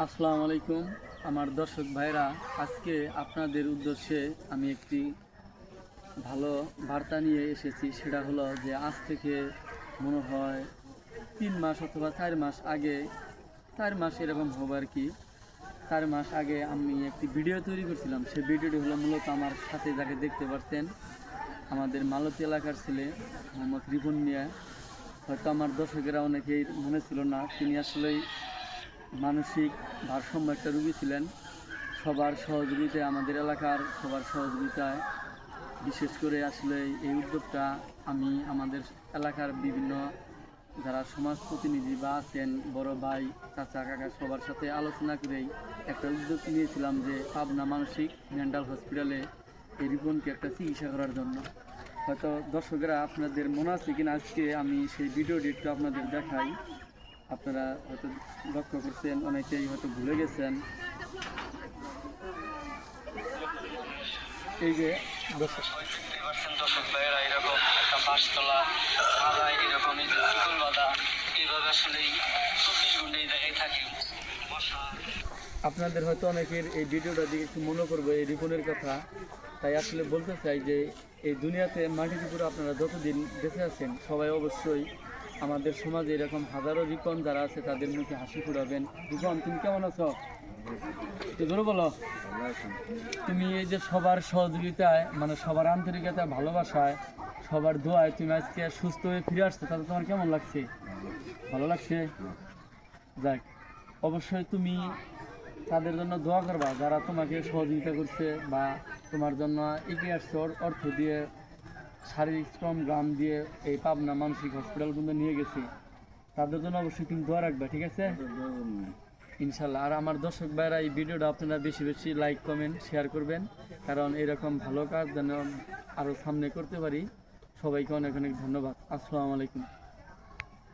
আসসালামু আলাইকুম আমার দর্শক ভাইরা, আজকে আপনাদের উদ্দেশ্যে আমি একটি ভালো বার্তা নিয়ে এসেছি। সেটা হলো যে আজ থেকে মনে হয় 3 মাস অথবা 4 মাস আগে, 4 মাস এরকম হবে আর কি। 4 মাস আগে আমি একটি ভিডিও তৈরি করছিলাম। সেই ভিডিওটি হলো মূলত আমার সাথে যাকে দেখতে পাচ্ছেন, আমাদের মালতী এলাকার ছেলে মোহাম্মদ রিপন মিয়া। হয়তো আমার দর্শকেরা অনেকেই মনে ছিল না, তিনি আসলেই মানসিক ভারসাম্য একটা রোগী ছিলেন। সবার সহযোগিতায়, আমাদের এলাকার সবার সহযোগিতায়, বিশেষ করে আসলে এই উদ্যোগটা আমি আমাদের এলাকার বিভিন্ন যারা সমাজ প্রতিনিধি বা আছেন, বড় ভাই, চাচা, কাকা, সবার সাথে আলোচনা করেই একটা উদ্যোগ নিয়েছিলাম যে পাবনা মানসিক মেন্টাল হসপিটালে এই রিপনকে একটা চিকিৎসা করার জন্য। হয়তো দর্শকেরা আপনাদের মনে আছে কিনা, আজকে আমি সেই ভিডিওটি একটু আপনাদের দেখাই। আপনারা হয়তো লক্ষ্য করছেন, অনেকেই হয়তো ভুলে গেছেন। এই যে দর্শক ভাইয়েরা, এরকম একটা বাসতলা মাদায় এরকম এই যে শিকল বাঁধা, এইভাবে আসলেই 24 ঘন্টা এই জায়গায় থাকে বসা। আপনাদের হয়তো অনেকের এই ভিডিওটা দিকে একটু মনে করবো এই রিপনের কথা। তাই আসলে বলতে চাই যে এই দুনিয়াতে মাটির উপরে আপনারা যতদিন বেঁচে আছেন, সবাই অবশ্যই আমাদের সমাজে এরকম হাজারো রিপন যারা আছে তাদের মুখে হাসি ফুরাবেন। রিপন, তুমি কেমন আছো? একটু জোরে বলো। তুমি এই যে সবার সহযোগিতায়, মানে সবার আন্তরিকতায়, ভালোবাসায়, সবার দোয়ায় তুমি আজকে সুস্থ হয়ে ফিরে আসছো, তাতে তোমার কেমন লাগছে? ভালো লাগছে? যাক, অবশ্যই তুমি তাদের জন্য দোয়া করবা যারা তোমাকে সহযোগিতা করছে বা তোমার জন্য এগিয়ে আসছে অর্থ দিয়ে, শারীরিক শ্রম গ্রাম দিয়ে এই পাবনা মানসিক হসপিটাল পর্যন্ত নিয়ে গেছি। তাদের জন্য অবশ্যই তুমি দোয়া রাখবে, ঠিক আছে? ইনশাল্লাহ। আর আমার দর্শক ভাইরা, এই ভিডিওটা আপনারা বেশি বেশি লাইক, কমেন্ট, শেয়ার করবেন, কারণ এরকম ভালো কাজ যেন আরও সামনে করতে পারি। সবাইকে অনেক অনেক ধন্যবাদ। আসসালামু আলাইকুম।